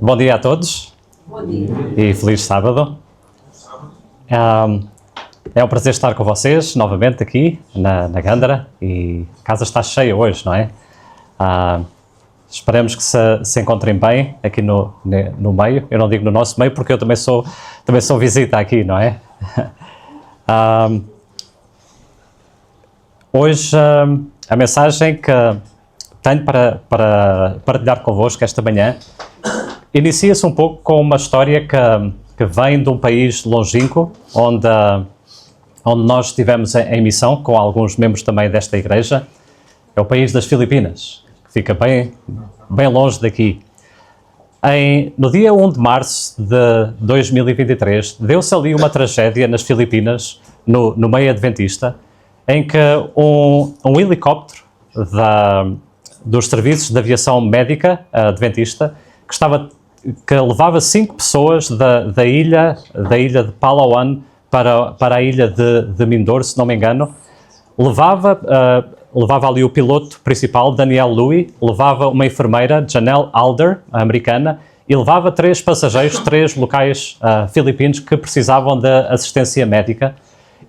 Bom dia a todos. Bom dia. E feliz sábado. É um prazer estar com vocês novamente aqui na Gândara, e a casa está cheia hoje, não é? Esperamos que se encontrem bem aqui no meio. Eu não digo no nosso meio porque eu também sou visita aqui, não é? Hoje a mensagem que tenho para partilhar convosco esta manhã inicia-se um pouco com uma história que vem de um país longínquo, onde nós estivemos em missão com alguns membros também desta igreja. É o país das Filipinas, que fica bem longe daqui. No dia 1 de março de 2023, deu-se ali uma tragédia nas Filipinas, no meio adventista, em que um helicóptero dos serviços de aviação médica adventista, que levava 5 pessoas da ilha de Palawan para a ilha de Mindoro, se não me engano, levava ali o piloto principal, Daniel Lui, levava uma enfermeira, Janelle Alder, americana, e levava 3 passageiros, 3 locais filipinos que precisavam de assistência médica.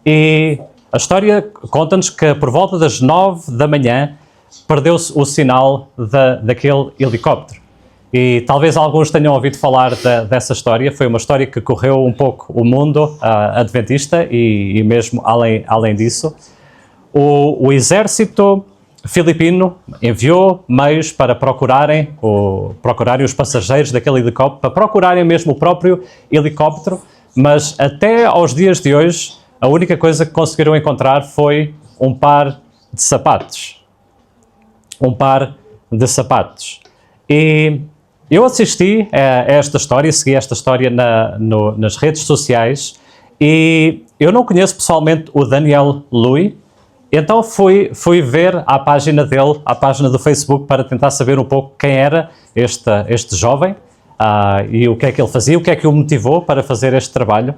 E a história conta-nos que por volta das 9 da manhã perdeu-se o sinal daquele helicóptero. E talvez alguns tenham ouvido falar dessa história. Foi uma história que correu um pouco o mundo adventista e mesmo além disso. O exército filipino enviou meios para procurarem os passageiros daquele helicóptero, para procurarem mesmo o próprio helicóptero, mas até aos dias de hoje a única coisa que conseguiram encontrar foi um par de sapatos. E eu assisti a esta história, segui esta história nas redes sociais, e eu não conheço pessoalmente o Daniel Lui, então fui ver a página dele, a página do Facebook, para tentar saber um pouco quem era este jovem e o que é que ele fazia, o que é que o motivou para fazer este trabalho.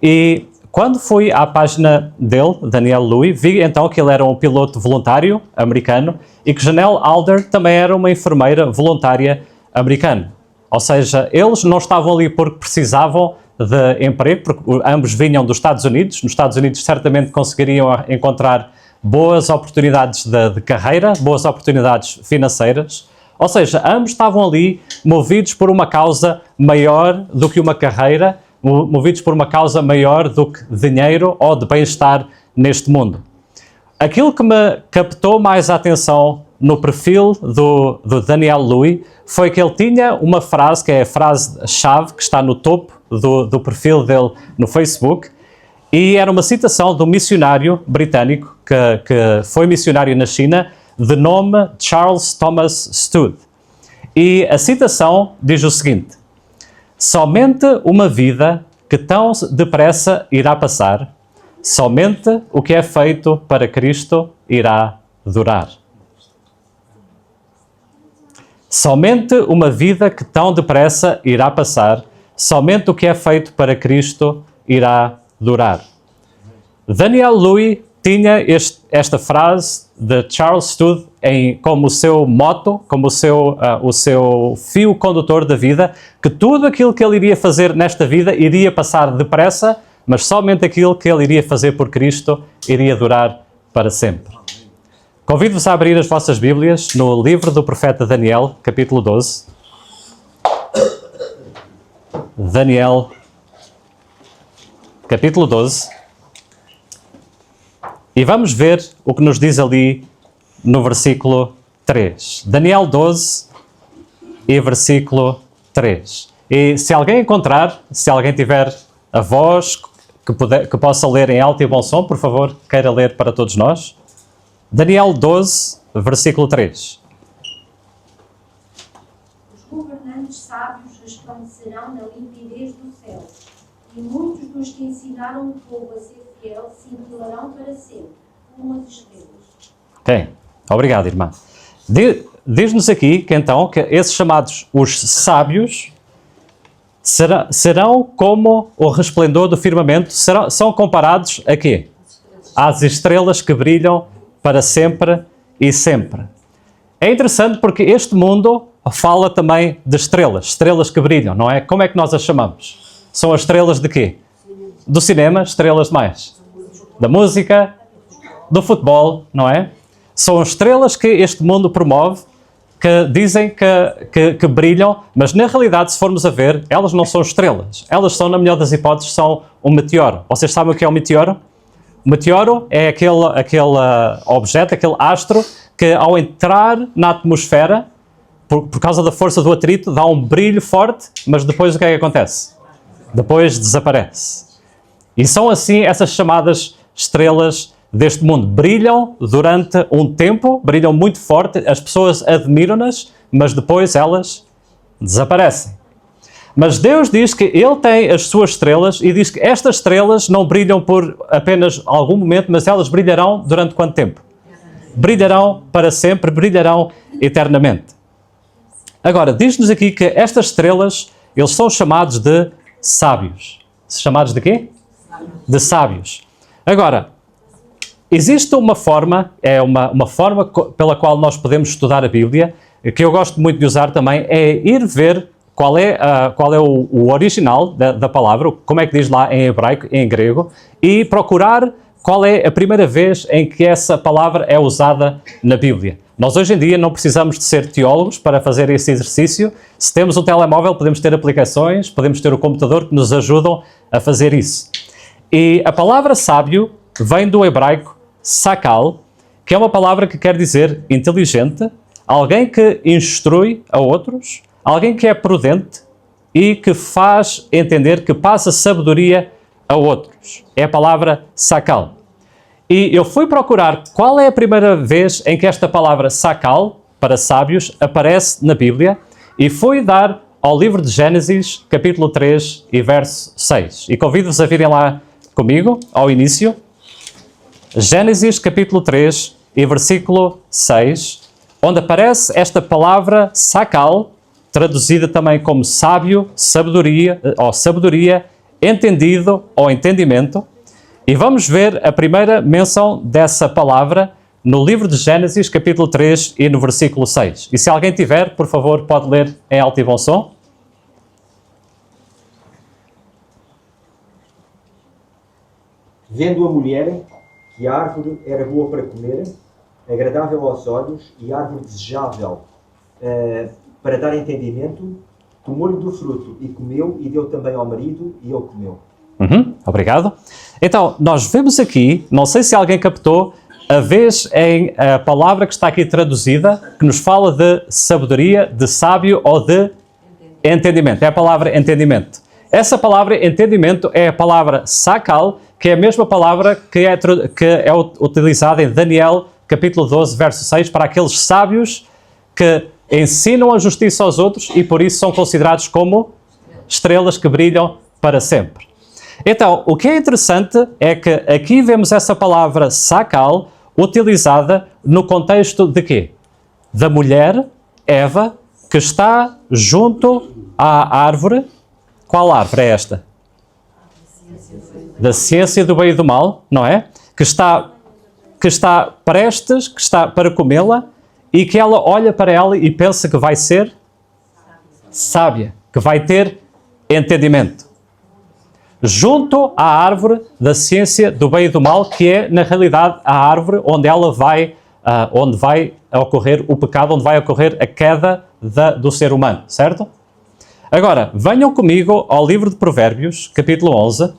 E quando fui à página dele, Daniel Lui, vi então que ele era um piloto voluntário americano e que Janelle Alder também era uma enfermeira voluntária americana. Ou seja, eles não estavam ali porque precisavam de emprego, porque ambos vinham dos Estados Unidos. Nos Estados Unidos certamente conseguiriam encontrar boas oportunidades de carreira, boas oportunidades financeiras. Ou seja, ambos estavam ali movidos por uma causa maior do que uma carreira, movidos por uma causa maior do que dinheiro ou de bem-estar neste mundo. Aquilo que me captou mais a atenção no perfil do Daniel Lui foi que ele tinha uma frase, que é a frase-chave, que está no topo do perfil dele no Facebook, e era uma citação de um missionário britânico que foi missionário na China, de nome Charles Thomas Studd. E a citação diz o seguinte: somente uma vida que tão depressa irá passar, somente o que é feito para Cristo irá durar. Somente uma vida que tão depressa irá passar, somente o que é feito para Cristo irá durar. Daniel Lui tinha esta frase de Charles Studd como o seu motto, como o seu fio condutor da vida, que tudo aquilo que ele iria fazer nesta vida iria passar depressa, mas somente aquilo que ele iria fazer por Cristo iria durar para sempre. Convido-vos a abrir as vossas Bíblias no livro do profeta Daniel, capítulo 12. Daniel, capítulo 12. E vamos ver o que nos diz ali no versículo 3. Daniel 12 e versículo 3. E se alguém encontrar, se alguém tiver a voz que possa ler em alto e bom som, por favor, queira ler para todos nós. Daniel 12, versículo 3. Os governantes sábios resplandecerão na limpidez do céu, e muitos dos que ensinaram o povo a ser fiel cintilarão para sempre, como as estrelas. Ok, obrigado, irmã. Diz-nos aqui que então que esses chamados os sábios serão como o resplendor do firmamento, são comparados a quê? Às estrelas que brilham para sempre e sempre. É interessante porque este mundo fala também de estrelas, estrelas que brilham, não é? Como é que nós as chamamos? São as estrelas de quê? Do cinema, estrelas de mais? Da música, do futebol, não é? São estrelas que este mundo promove, que dizem que brilham, mas na realidade, se formos a ver, elas não são estrelas. Elas são, na melhor das hipóteses, são um meteoro. Vocês sabem o que é um meteoro? O meteoro é aquele objeto, aquele astro, que ao entrar na atmosfera, por causa da força do atrito, dá um brilho forte, mas depois o que é que acontece? Depois desaparece. E são assim essas chamadas estrelas deste mundo. Brilham durante um tempo, brilham muito forte, as pessoas admiram-nas, mas depois elas desaparecem. Mas Deus diz que Ele tem as suas estrelas e diz que estas estrelas não brilham por apenas algum momento, mas elas brilharão durante quanto tempo? Brilharão para sempre, brilharão eternamente. Agora, diz-nos aqui que estas estrelas, eles são chamados de sábios. Chamados de quê? De sábios. Agora, existe uma forma, uma forma pela qual nós podemos estudar a Bíblia, que eu gosto muito de usar também, é ir ver qual é o original da palavra, como é que diz lá em hebraico, em grego, e procurar qual é a primeira vez em que essa palavra é usada na Bíblia. Nós hoje em dia não precisamos de ser teólogos para fazer esse exercício. Se temos um telemóvel, podemos ter aplicações, podemos ter o computador que nos ajudam a fazer isso. E a palavra sábio vem do hebraico sakal, que é uma palavra que quer dizer inteligente, alguém que instrui a outros, alguém que é prudente e que faz entender, que passa sabedoria a outros. É a palavra sakal. E eu fui procurar qual é a primeira vez em que esta palavra sakal, para sábios, aparece na Bíblia, e fui dar ao livro de Gênesis, capítulo 3 e verso 6. E convido-vos a virem lá comigo, ao início. Gênesis, capítulo 3 e versículo 6, onde aparece esta palavra sakal, traduzida também como sábio, sabedoria, entendido ou entendimento. E vamos ver a primeira menção dessa palavra no livro de Gênesis, capítulo 3 e no versículo 6. E se alguém tiver, por favor, pode ler em alto e bom som. Vendo a mulher que a árvore era boa para comer, agradável aos olhos e árvore desejável para dar entendimento, tomou-lhe do fruto e comeu, e deu também ao marido, e ele comeu. Obrigado. Então, nós vemos aqui, não sei se alguém captou, a vez em a palavra que está aqui traduzida, que nos fala de sabedoria, de sábio ou de entendimento. É a palavra entendimento. Essa palavra entendimento é a palavra sakal, que é a mesma palavra que é utilizada em Daniel, capítulo 12, verso 6, para aqueles sábios que ensinam a justiça aos outros e por isso são considerados como estrelas que brilham para sempre. Então, o que é interessante é que aqui vemos essa palavra sakal utilizada no contexto de quê? Da mulher, Eva, que está junto à árvore. Qual árvore é esta? Da ciência do bem e do mal, não é? Que está prestes, que está para comê-la, e que ela olha para ela e pensa que vai ser sábia, que vai ter entendimento. Junto à árvore da ciência do bem e do mal, que é, na realidade, a árvore onde onde vai ocorrer o pecado, onde vai ocorrer a queda do ser humano, certo? Agora, venham comigo ao livro de Provérbios, capítulo 11.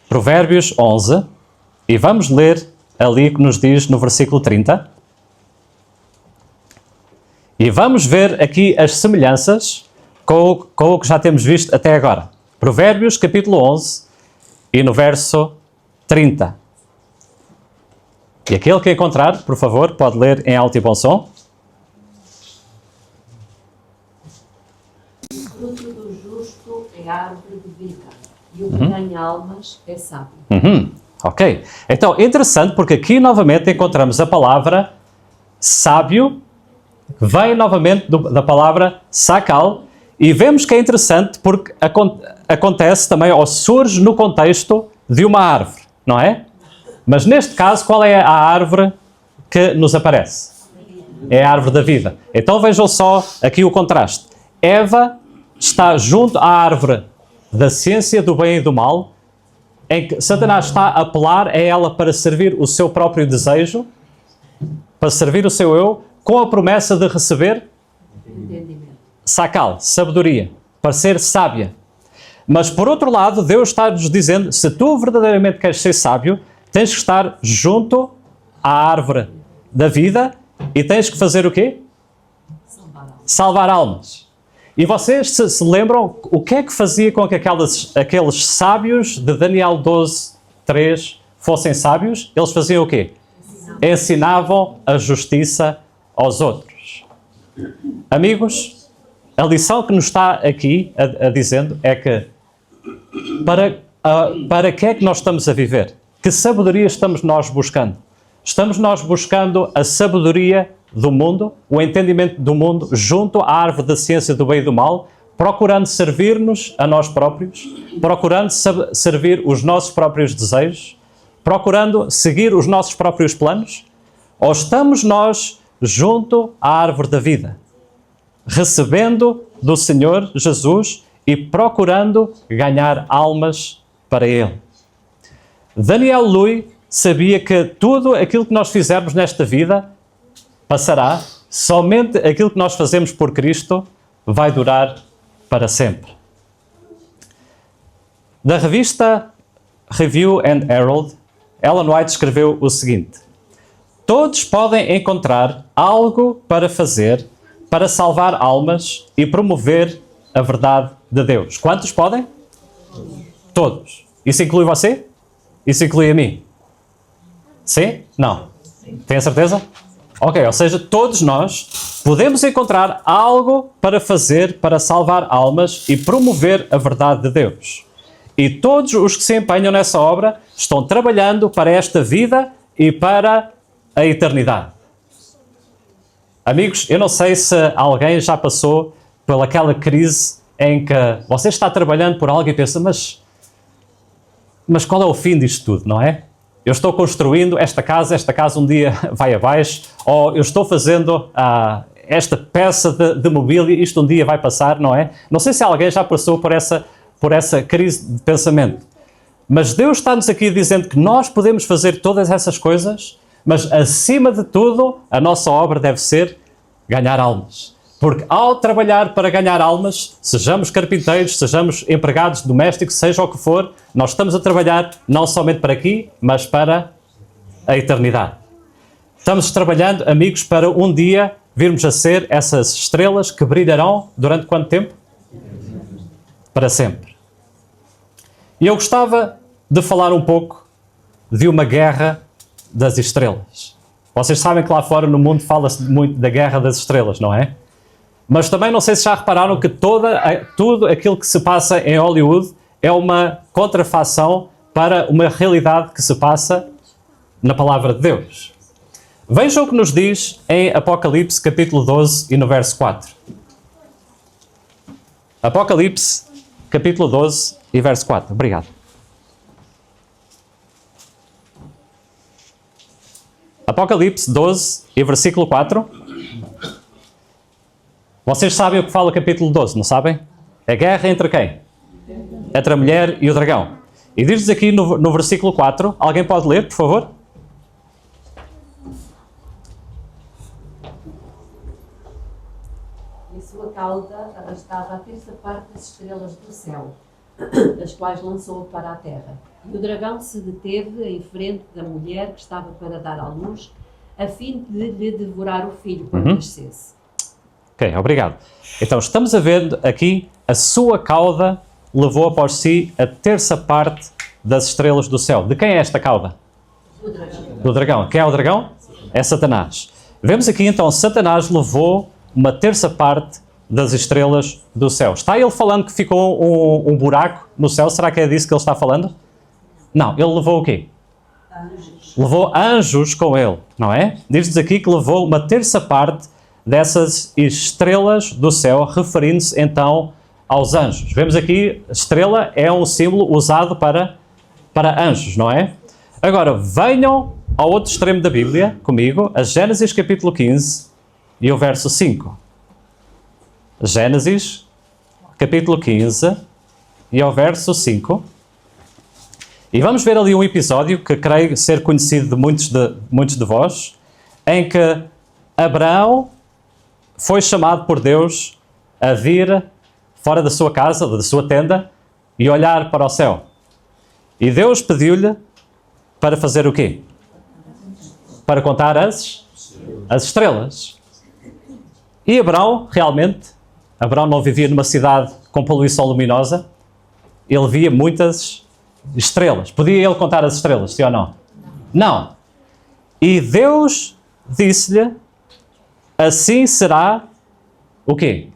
Provérbios 11. E vamos ler ali que nos diz no versículo 30. E vamos ver aqui as semelhanças com o que já temos visto até agora. Provérbios, capítulo 11, e no verso 30. E aquele que encontrar, por favor, pode ler em alto e bom som. O fruto do justo é árvore de vida, e o que ganha almas é sábio. Ok. Então, interessante, porque aqui novamente encontramos a palavra sábio, que vem novamente da palavra sakal, e vemos que é interessante porque acontece também, ou surge no contexto de uma árvore, não é? Mas neste caso, qual é a árvore que nos aparece? É a árvore da vida. Então vejam só aqui o contraste. Eva está junto à árvore da ciência do bem e do mal, em que Satanás está a apelar a ela para servir o seu próprio desejo, para servir o seu eu, com a promessa de receber Entendimento. sacal, sabedoria, para ser sábia. Mas por outro lado, Deus está-nos dizendo, se tu verdadeiramente queres ser sábio, tens que estar junto à árvore da vida e tens que fazer o quê? Salvar almas. E vocês se lembram o que é que fazia com que aqueles sábios de Daniel 12:3 fossem sábios? Eles faziam o quê? Ensinavam a justiça aos outros. Amigos, a lição que nos está aqui a dizendo é que para que é que nós estamos a viver? Que sabedoria estamos nós buscando? Estamos nós buscando a sabedoria do mundo, o entendimento do mundo, junto à árvore da ciência do bem e do mal, procurando servir-nos a nós próprios, procurando servir os nossos próprios desejos, procurando seguir os nossos próprios planos? Ou estamos nós junto à árvore da vida, recebendo do Senhor Jesus e procurando ganhar almas para Ele? Daniel Lui sabia que tudo aquilo que nós fizermos nesta vida passará, somente aquilo que nós fazemos por Cristo vai durar para sempre. Da revista Review and Herald, Ellen White escreveu o seguinte: todos podem encontrar algo para fazer para salvar almas e promover a verdade de Deus. Quantos podem? Todos. Isso inclui você? Isso inclui a mim? Sim? Não? Tem a certeza? Ok, ou seja, todos nós podemos encontrar algo para fazer para salvar almas e promover a verdade de Deus. E todos os que se empenham nessa obra estão trabalhando para esta vida e para a eternidade. Amigos, eu não sei se alguém já passou pelaquela crise em que você está trabalhando por algo e pensa, mas qual é o fim disto tudo, não é? Eu estou construindo esta casa um dia vai abaixo, ou eu estou fazendo esta peça de mobília, isto um dia vai passar, não é? Não sei se alguém já passou por essa crise de pensamento. Mas Deus está-nos aqui dizendo que nós podemos fazer todas essas coisas, mas acima de tudo, a nossa obra deve ser ganhar almas. Porque ao trabalhar para ganhar almas, sejamos carpinteiros, sejamos empregados domésticos, seja o que for, nós estamos a trabalhar não somente para aqui, mas para a eternidade. Estamos trabalhando, amigos, para um dia virmos a ser essas estrelas que brilharão durante quanto tempo? Para sempre. E eu gostava de falar um pouco de uma guerra das estrelas. Vocês sabem que lá fora no mundo fala-se muito da guerra das estrelas, não é? Mas também não sei se já repararam que tudo aquilo que se passa em Hollywood é uma contrafação para uma realidade que se passa na Palavra de Deus. Vejam o que nos diz em Apocalipse capítulo 12 e no verso 4. Apocalipse capítulo 12 e verso 4. Obrigado. Apocalipse 12 e versículo 4. Vocês sabem o que fala o capítulo 12, não sabem? É guerra entre quem? Entre a mulher e o dragão. E diz-nos aqui no versículo 4, alguém pode ler, por favor? E a sua cauda arrastava a terça parte das estrelas do céu, as quais lançou para a terra. E o dragão se deteve em frente da mulher que estava para dar à luz, a fim de lhe devorar o filho quando nascesse. Ok, obrigado. Então, estamos a ver aqui, a sua cauda levou após si a terça parte das estrelas do céu. De quem é esta cauda? Do dragão. Do dragão. Quem é o dragão? É Satanás. Vemos aqui, então, Satanás levou uma terça parte das estrelas do céu. Está ele falando que ficou um buraco no céu? Será que é disso que ele está falando? Não, ele levou o quê? Anjos. Levou anjos com ele, não é? Diz-nos aqui que levou uma terça parte dessas estrelas do céu, referindo-se então aos anjos. Vemos aqui, estrela é um símbolo usado para anjos, não é? Agora, venham ao outro extremo da Bíblia, comigo, a Gênesis capítulo 15 e o verso 5. Gênesis, capítulo 15 e o verso 5. E vamos ver ali um episódio que creio ser conhecido de muitos de vós, em que Abraão foi chamado por Deus a vir fora da sua casa, da sua tenda, e olhar para o céu. E Deus pediu-lhe para fazer o quê? Para contar as estrelas. E Abraão não vivia numa cidade com poluição luminosa, ele via muitas estrelas. Podia ele contar as estrelas, sim ou não? Não. E Deus disse-lhe, assim será o quê?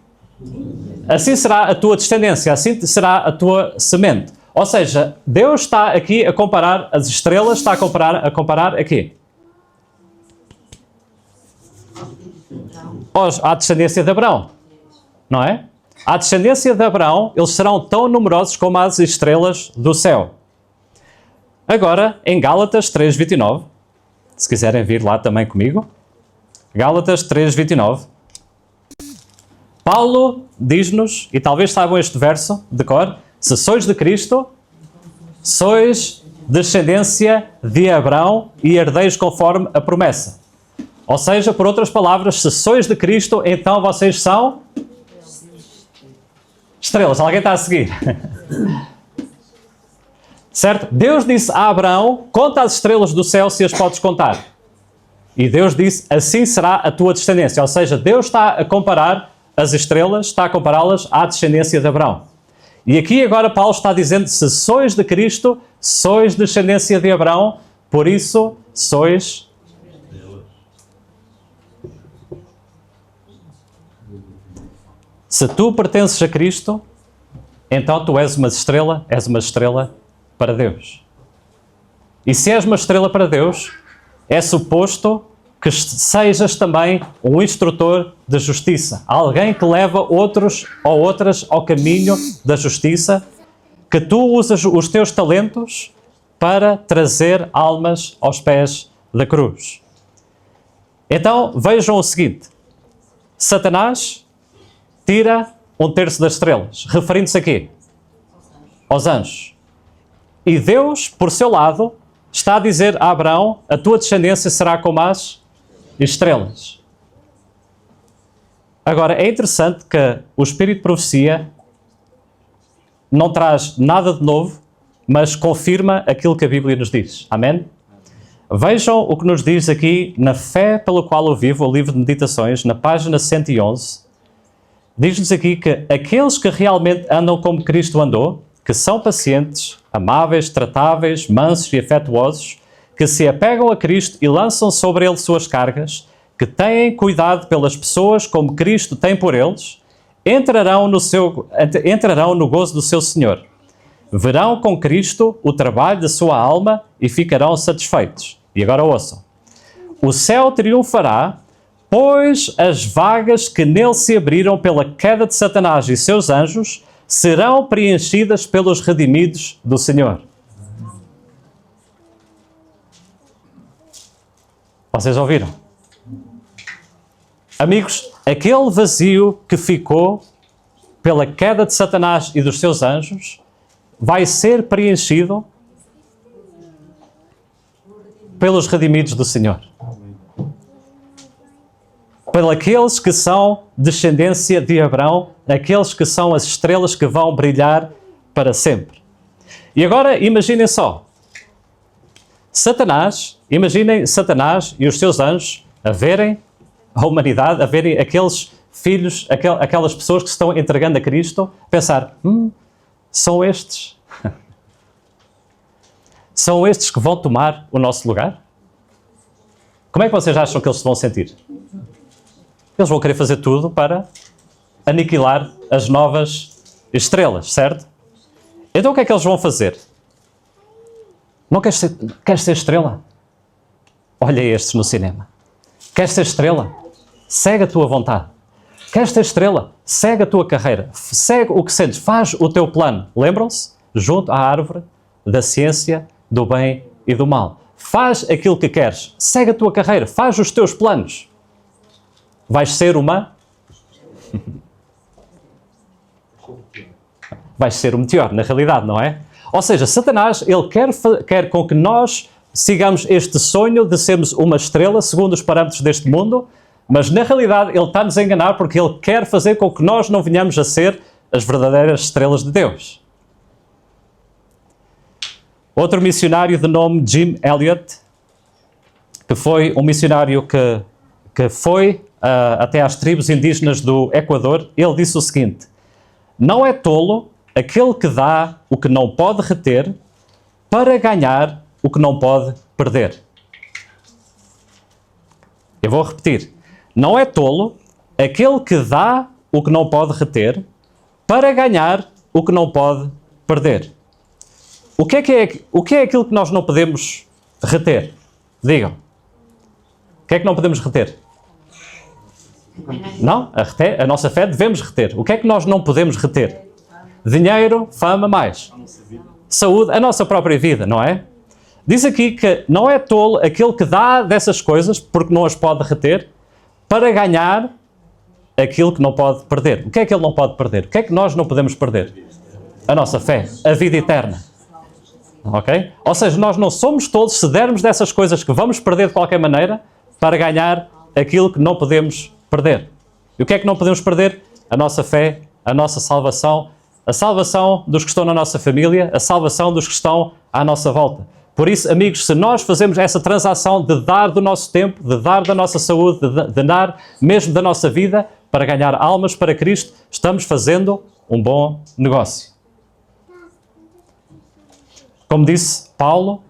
Assim será a tua descendência, assim será a tua semente. Ou seja, Deus está aqui a comparar as estrelas, está a comparar a quê? À descendência de Abraão, não é? À descendência de Abraão, eles serão tão numerosos como as estrelas do céu. Agora, em Gálatas 3:29, se quiserem vir lá também comigo, Gálatas 3:29, Paulo diz-nos, e talvez saibam este verso de cor, se sois de Cristo, sois descendência de Abraão e herdeiros conforme a promessa. Ou seja, por outras palavras, se sois de Cristo, então vocês são estrelas. Alguém está a seguir? Certo? Deus disse a Abraão, conta as estrelas do céu se as podes contar. E Deus disse, assim será a tua descendência. Ou seja, Deus está a comparar as estrelas, está a compará-las à descendência de Abraão. E aqui agora Paulo está dizendo, se sois de Cristo, sois descendência de Abraão, por isso sois... Se tu pertences a Cristo, então tu és uma estrela para Deus. E se és uma estrela para Deus, é suposto que sejas também um instrutor de justiça. Alguém que leva outros ou outras ao caminho da justiça, que tu usas os teus talentos para trazer almas aos pés da cruz. Então, vejam o seguinte. Satanás tira 1/3 das estrelas, referindo-se a quê? Aos anjos. E Deus, por seu lado, está a dizer a Abraão, a tua descendência será como as estrelas. Agora, é interessante que o Espírito de Profecia não traz nada de novo, mas confirma aquilo que a Bíblia nos diz. Amém? Vejam o que nos diz aqui na Fé pela qual eu vivo, o livro de meditações, na página 111. Diz-nos aqui que aqueles que realmente andam como Cristo andou, que são pacientes, amáveis, tratáveis, mansos e afetuosos, que se apegam a Cristo e lançam sobre Ele suas cargas, que têm cuidado pelas pessoas como Cristo tem por eles, entrarão no gozo do seu Senhor. Verão com Cristo o trabalho da sua alma e ficarão satisfeitos. E agora ouçam. O céu triunfará, pois as vagas que nele se abriram pela queda de Satanás e seus anjos serão preenchidas pelos redimidos do Senhor. Vocês ouviram? Amigos, aquele vazio que ficou pela queda de Satanás e dos seus anjos vai ser preenchido pelos redimidos do Senhor. Pelos aqueles que são descendência de Abraão, aqueles que são as estrelas que vão brilhar para sempre. E agora imaginem só, imaginem Satanás e os seus anjos a verem a humanidade, a verem aqueles filhos, aquelas pessoas que se estão entregando a Cristo, pensar, são estes. São estes que vão tomar o nosso lugar? Como é que vocês acham que eles se vão sentir? Eles vão querer fazer tudo para aniquilar as novas estrelas, certo? Então o que é que eles vão fazer? Não queres ser estrela? Olha estes no cinema. Queres ser estrela? Segue a tua vontade. Queres ser estrela? Segue a tua carreira. Segue o que sentes. Faz o teu plano. Lembram-se? Junto à árvore da ciência, do bem e do mal. Faz aquilo que queres. Segue a tua carreira. Faz os teus planos. vais ser uma... vais ser um meteoro, na realidade, não é? Ou seja, Satanás, ele quer com que nós sigamos este sonho de sermos uma estrela, segundo os parâmetros deste mundo, mas na realidade ele está-nos a enganar porque ele quer fazer com que nós não venhamos a ser as verdadeiras estrelas de Deus. Outro missionário de nome Jim Elliot, que foi um missionário que foi até às tribos indígenas do Equador, ele disse o seguinte: não é tolo aquele que dá o que não pode reter para ganhar o que não pode perder. Eu vou repetir. Não é tolo aquele que dá o que não pode reter para ganhar o que não pode perder. O que é aquilo que nós não podemos reter? Digam. O que é que não podemos reter? Não, a nossa fé devemos reter. O que é que nós não podemos reter? Dinheiro, fama, mais. Saúde, a nossa própria vida, não é? Diz aqui que não é tolo aquele que dá dessas coisas, porque não as pode reter, para ganhar aquilo que não pode perder. O que é que ele não pode perder? O que é que nós não podemos perder? A nossa fé, a vida eterna. Ok? Ou seja, nós não somos tolos se dermos dessas coisas que vamos perder de qualquer maneira para ganhar aquilo que não podemos perder. E o que é que não podemos perder? A nossa fé, a nossa salvação, a salvação dos que estão na nossa família, a salvação dos que estão à nossa volta. Por isso, amigos, se nós fazemos essa transação de dar do nosso tempo, de dar da nossa saúde, de dar mesmo da nossa vida para ganhar almas para Cristo, estamos fazendo um bom negócio. Como disse Paulo,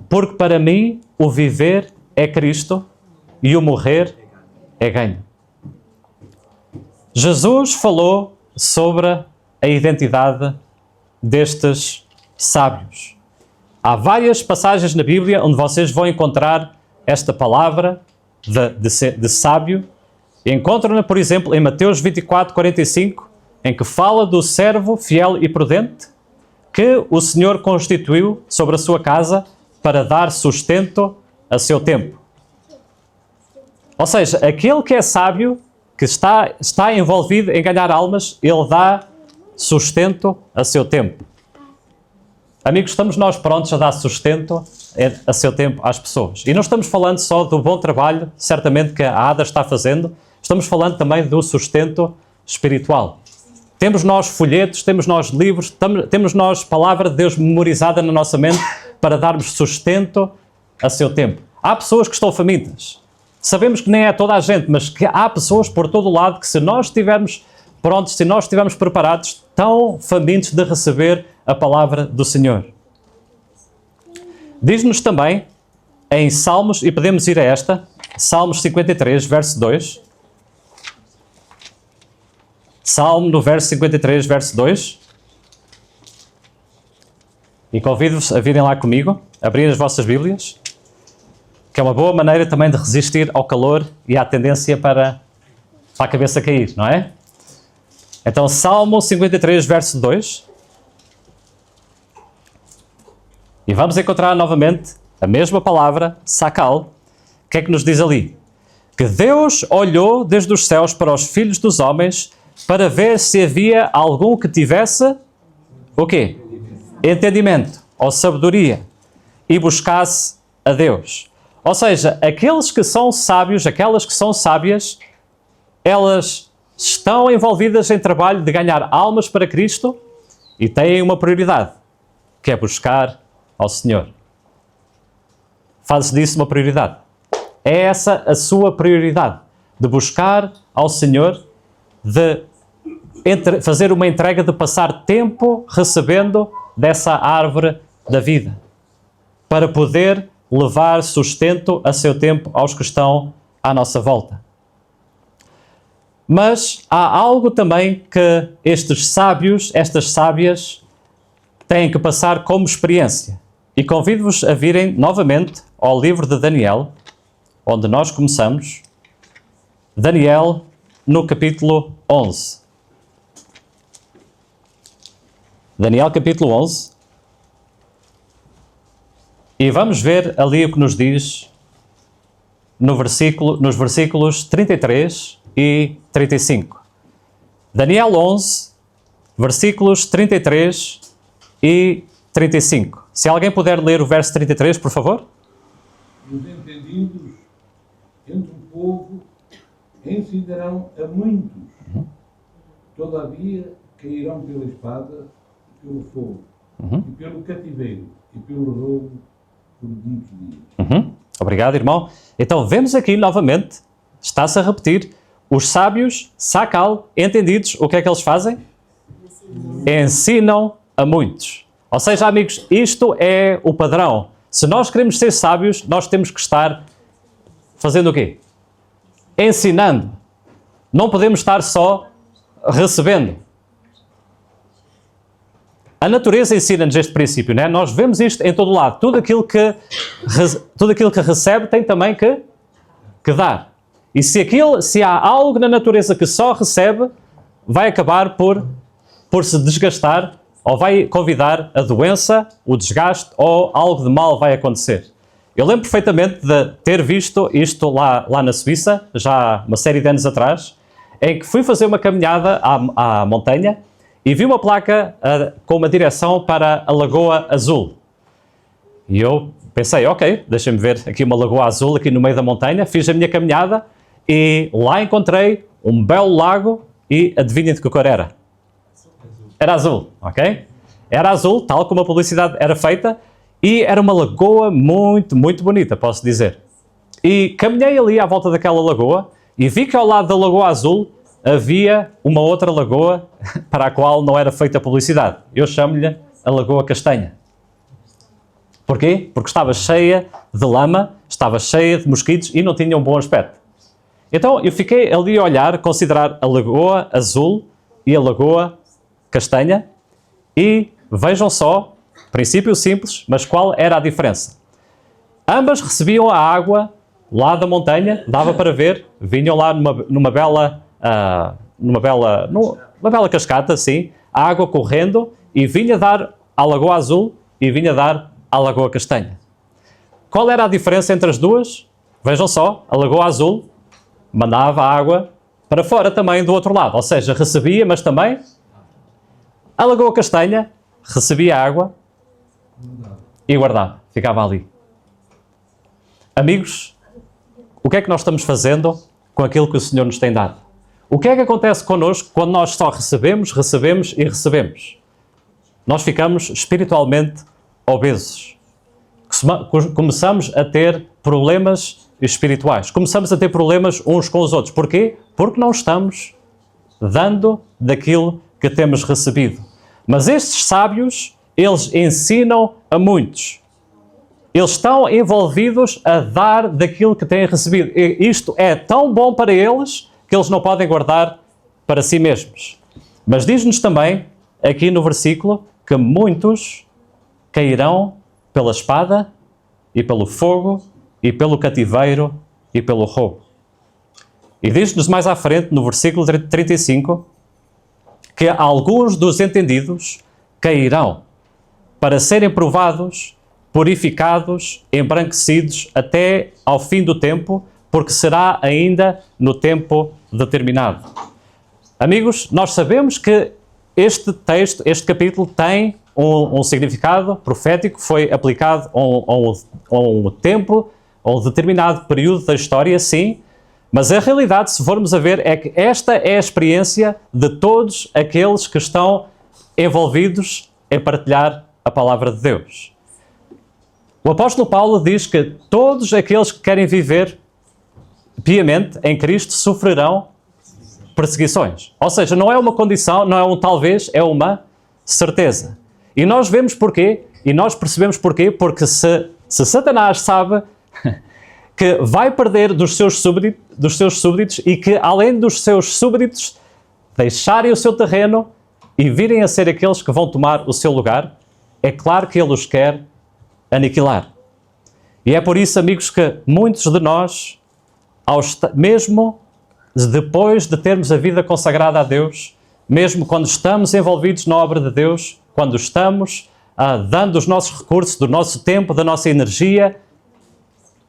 porque para mim o viver é Cristo e o morrer é ganho. Jesus falou sobre a identidade destes sábios. Há várias passagens na Bíblia onde vocês vão encontrar esta palavra de sábio. Encontram-na, por exemplo, em Mateus 24, 45, em que fala do servo fiel e prudente que o Senhor constituiu sobre a sua casa para dar sustento a seu tempo. Ou seja, aquele que é sábio, que está envolvido em ganhar almas, ele dá sustento a seu tempo. Amigos, estamos nós prontos a dar sustento a seu tempo às pessoas. E não estamos falando só do bom trabalho, certamente, que a Ada está fazendo, estamos falando também do sustento espiritual. Temos nós folhetos, temos nós livros, temos nós palavra de Deus memorizada na nossa mente para darmos sustento a seu tempo. Há pessoas que estão famintas. Sabemos que nem é toda a gente, mas que há pessoas por todo o lado que, se nós estivermos prontos, se nós estivermos preparados, estão famintos de receber a palavra do Senhor. Diz-nos também em Salmos, e podemos ir a esta, Salmos 53, verso 2. Salmo no verso 53, verso 2. E convido-vos a virem lá comigo, abrir as vossas Bíblias, que é uma boa maneira também de resistir ao calor e à tendência para a cabeça cair, não é? Então, Salmo 53, verso 2. E vamos encontrar novamente a mesma palavra, sakal. O que é que nos diz ali? Que Deus olhou desde os céus para os filhos dos homens para ver se havia algum que tivesse o quê? Entendimento ou sabedoria e buscasse a Deus. Ou seja, aqueles que são sábios, aquelas que são sábias, elas estão envolvidas em trabalho de ganhar almas para Cristo e têm uma prioridade, que é buscar ao Senhor. Faz disso uma prioridade. É essa a sua prioridade, de buscar ao Senhor, de fazer uma entrega, de passar tempo recebendo dessa árvore da vida, para poder levar sustento a seu tempo aos que estão à nossa volta. Mas há algo também que estes sábios, estas sábias, têm que passar como experiência. E convido-vos a virem novamente ao livro de Daniel, onde nós começamos. Daniel, no capítulo 11. Daniel, capítulo 11. E vamos ver ali o que nos diz nos versículos 33 e 35. Daniel 11, versículos 33 e 35. Se alguém puder ler o verso 33, por favor. Os entendidos entre o povo ensinarão a muitos. Todavia cairão pela espada, pelo fogo, e pelo cativeiro, e pelo roubo por muitos dias. Obrigado, irmão. Então, vemos aqui novamente, está-se a repetir, os sábios, sacal, entendidos, o que é que eles fazem? Ensinam a muitos. Ou seja, amigos, isto é o padrão. Se nós queremos ser sábios, nós temos que estar fazendo o quê? Ensinando. Não podemos estar só recebendo. A natureza ensina-nos este princípio, não é? Nós vemos isto em todo lado. Tudo aquilo que recebe tem também que dar. E se há algo na natureza que só recebe, vai acabar por se desgastar, ou vai convidar a doença, o desgaste, ou algo de mal vai acontecer. Eu lembro perfeitamente de ter visto isto lá na Suíça, já há uma série de anos atrás, em que fui fazer uma caminhada à montanha e vi uma placa com uma direção para a Lagoa Azul. E eu pensei, ok, deixa-me ver aqui uma Lagoa Azul aqui no meio da montanha. Fiz a minha caminhada e lá encontrei um belo lago e adivinhem de que cor era? Era azul, ok? Era azul, tal como a publicidade era feita, e era uma lagoa muito, muito bonita, posso dizer. E caminhei ali à volta daquela lagoa e vi que ao lado da Lagoa Azul havia uma outra lagoa para a qual não era feita publicidade. Eu chamo-lhe a Lagoa Castanha. Porquê? Porque estava cheia de lama, estava cheia de mosquitos e não tinha um bom aspecto. Então eu fiquei ali a olhar, considerar a Lagoa Azul e a Lagoa Castanha e vejam só, princípio simples, mas qual era a diferença? Ambas recebiam a água lá da montanha, dava para ver, vinham lá numa bela cascata, assim, a água correndo e vinha dar à Lagoa Azul e vinha dar à Lagoa Castanha. Qual era a diferença entre as duas? Vejam só, a Lagoa Azul mandava a água para fora também do outro lado, ou seja, recebia, mas também a Lagoa Castanha recebia a água e guardava, ficava ali. Amigos, o que é que nós estamos fazendo com aquilo que o Senhor nos tem dado? O que é que acontece connosco quando nós só recebemos e recebemos? Nós ficamos espiritualmente obesos. Começamos a ter problemas espirituais. Começamos a ter problemas uns com os outros. Porquê? Porque não estamos dando daquilo que temos recebido. Mas estes sábios, eles ensinam a muitos. Eles estão envolvidos a dar daquilo que têm recebido. E isto é tão bom para eles que eles não podem guardar para si mesmos. Mas diz-nos também, aqui no versículo, que muitos cairão pela espada e pelo fogo e pelo cativeiro e pelo roubo. E diz-nos mais à frente, no versículo 35, que alguns dos entendidos cairão para serem provados, purificados, embranquecidos até ao fim do tempo, porque será ainda no tempo determinado. Amigos, nós sabemos que este texto, este capítulo tem um significado profético, foi aplicado a um tempo, a um determinado período da história, sim, mas a realidade, se formos a ver, é que esta é a experiência de todos aqueles que estão envolvidos em partilhar a palavra de Deus. O apóstolo Paulo diz que todos aqueles que querem viver piamente em Cristo sofrerão perseguições. Ou seja, não é uma condição, não é um talvez, é uma certeza. E nós vemos porquê, e nós percebemos porquê, porque se Satanás sabe que vai perder dos seus súbditos e que, além dos seus súbditos deixarem o seu terreno e virem a ser aqueles que vão tomar o seu lugar, é claro que ele os quer aniquilar. E é por isso, amigos, que muitos de nós, mesmo depois de termos a vida consagrada a Deus, mesmo quando estamos envolvidos na obra de Deus, quando estamos dando os nossos recursos, do nosso tempo, da nossa energia,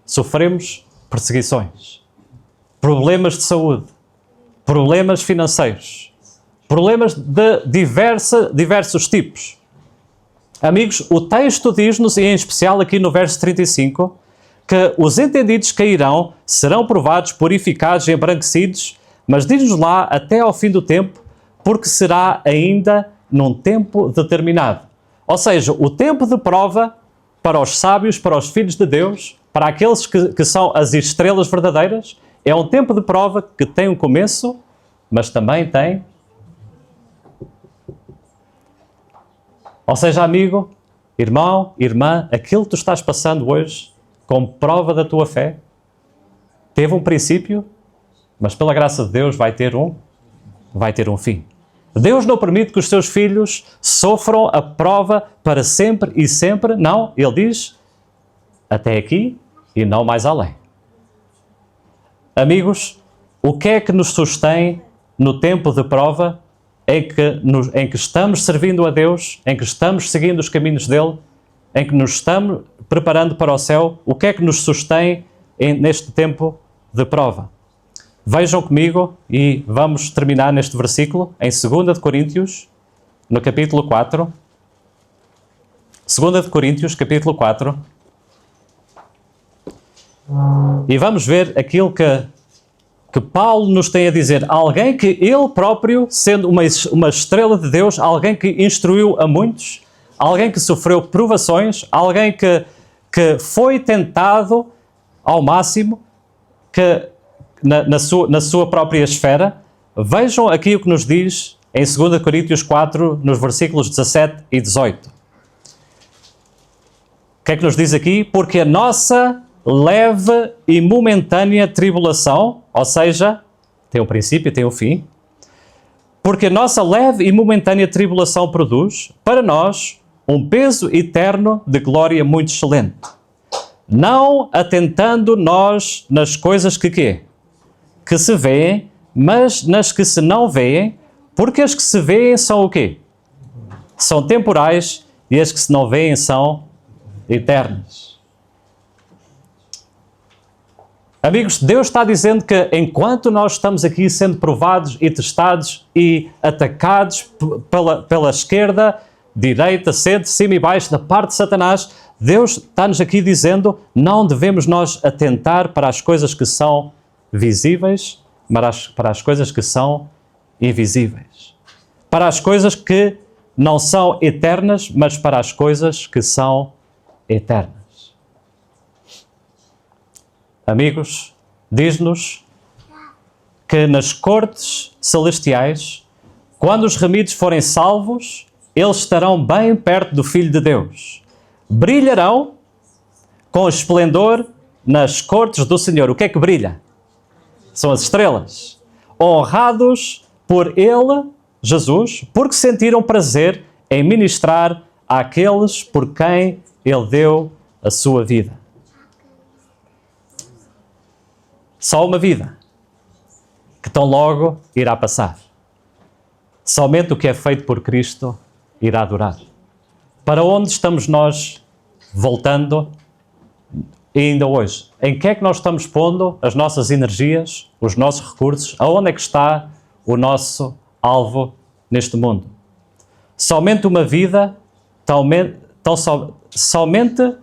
sofremos perseguições, problemas de saúde, problemas financeiros, problemas de diversos tipos. Amigos, o texto diz-nos, e em especial aqui no verso 35, que os entendidos cairão, serão provados, purificados e embranquecidos, mas diz-nos lá até ao fim do tempo, porque será ainda num tempo determinado. Ou seja, o tempo de prova para os sábios, para os filhos de Deus, para aqueles que são as estrelas verdadeiras, é um tempo de prova que tem um começo, mas também tem... Ou seja, amigo, irmão, irmã, aquilo que tu estás passando hoje, como prova da tua fé, teve um princípio, mas pela graça de Deus vai ter um fim. Deus não permite que os seus filhos sofram a prova para sempre e sempre. Não, Ele diz, até aqui e não mais além. Amigos, o que é que nos sustém no tempo de prova em que estamos servindo a Deus, em que estamos seguindo os caminhos dEle, em que nos estamos preparando para o céu? O que é que nos sustém neste tempo de prova? Vejam comigo e vamos terminar neste versículo, em 2 de Coríntios, no capítulo 4. 2 de Coríntios, capítulo 4. E vamos ver aquilo que Paulo nos tem a dizer. Alguém que ele próprio, sendo uma estrela de Deus, alguém que instruiu a muitos, alguém que sofreu provações, alguém que foi tentado ao máximo, que na sua própria esfera. Vejam aqui o que nos diz em 2 Coríntios 4, nos versículos 17 e 18. O que é que nos diz aqui? Porque a nossa leve e momentânea tribulação, ou seja, tem um princípio e tem um fim, porque a nossa leve e momentânea tribulação produz, para nós, um peso eterno de glória muito excelente. Não atentando nós nas coisas que se veem, mas nas que se não veem, porque as que se veem são o quê? São temporais, e as que se não veem são eternas. Amigos, Deus está dizendo que enquanto nós estamos aqui sendo provados e testados e atacados pela esquerda, direita, centro, cima e baixo, da parte de Satanás, Deus está-nos aqui dizendo, não devemos nós atentar para as coisas que são visíveis, mas para as coisas que são invisíveis. Para as coisas que não são eternas, mas para as coisas que são eternas. Amigos, diz-nos que nas cortes celestiais, quando os remidos forem salvos, eles estarão bem perto do Filho de Deus. Brilharão com esplendor nas cortes do Senhor. O que é que brilha? São as estrelas. Honrados por Ele, Jesus, porque sentiram prazer em ministrar àqueles por quem Ele deu a sua vida. Só uma vida, que tão logo irá passar. Somente o que é feito por Cristo irá durar. Para onde estamos nós voltando ainda hoje? Em que é que nós estamos pondo as nossas energias, os nossos recursos? Aonde é que está o nosso alvo neste mundo? Somente uma vida, somente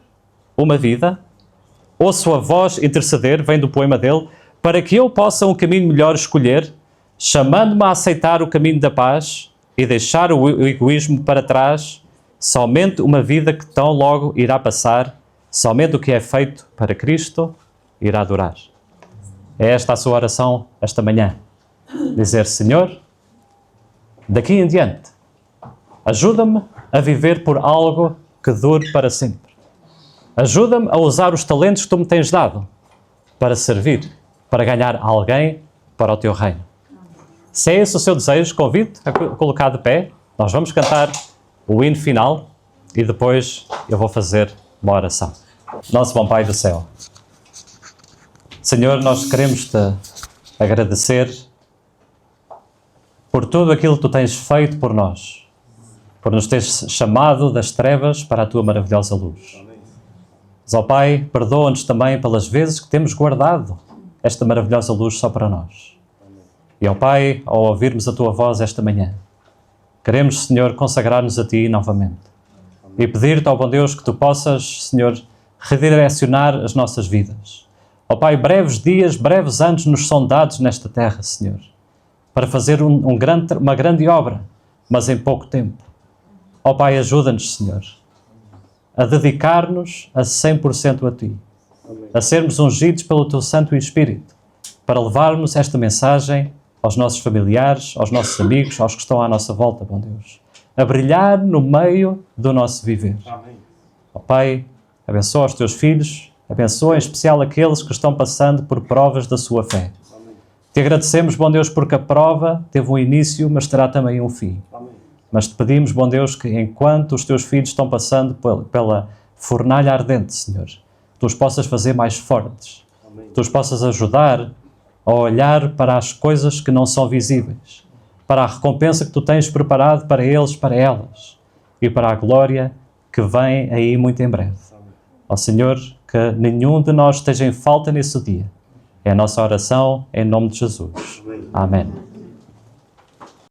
uma vida. Ouço a voz interceder, vem do poema dele, para que eu possa um caminho melhor escolher, chamando-me a aceitar o caminho da paz e deixar o egoísmo para trás. Somente uma vida que tão logo irá passar, somente o que é feito para Cristo irá durar. É esta a sua oração esta manhã. Dizer, Senhor, daqui em diante, ajuda-me a viver por algo que dure para sempre. Ajuda-me a usar os talentos que tu me tens dado para servir, para ganhar alguém para o teu reino. Se é esse o seu desejo, convido-te a colocar de pé. Nós vamos cantar o hino final e depois eu vou fazer uma oração. Nosso bom Pai do céu, Senhor, nós queremos te agradecer por tudo aquilo que tu tens feito por nós, por nos teres chamado das trevas para a tua maravilhosa luz. Mas, ó Pai, perdoa-nos também pelas vezes que temos guardado esta maravilhosa luz só para nós. E, ó Pai, ao ouvirmos a Tua voz esta manhã, queremos, Senhor, consagrar-nos a Ti novamente. E pedir-te, ó bom Deus, que Tu possas, Senhor, redirecionar as nossas vidas. Ó Pai, breves dias, breves anos nos são dados nesta terra, Senhor, para fazer uma grande obra, mas em pouco tempo. Ó Pai, ajuda-nos, Senhor, a dedicar-nos a 100% a Ti, a sermos ungidos pelo Teu Santo Espírito, para levarmos esta mensagem aos nossos familiares, aos nossos amigos, aos que estão à nossa volta, bom Deus, a brilhar no meio do nosso viver. Ó Pai, abençoa os Teus filhos, abençoa em especial aqueles que estão passando por provas da sua fé. Te agradecemos, bom Deus, porque a prova teve um início, mas terá também um fim. Mas te pedimos, bom Deus, que enquanto os Teus filhos estão passando pela fornalha ardente, Senhor, Tu os possas fazer mais fortes. Tu os possas ajudar a olhar para as coisas que não são visíveis, para a recompensa que Tu tens preparado para eles, para elas, e para a glória que vem aí muito em breve. Ó Senhor, que nenhum de nós esteja em falta nesse dia. É a nossa oração em nome de Jesus. Amém.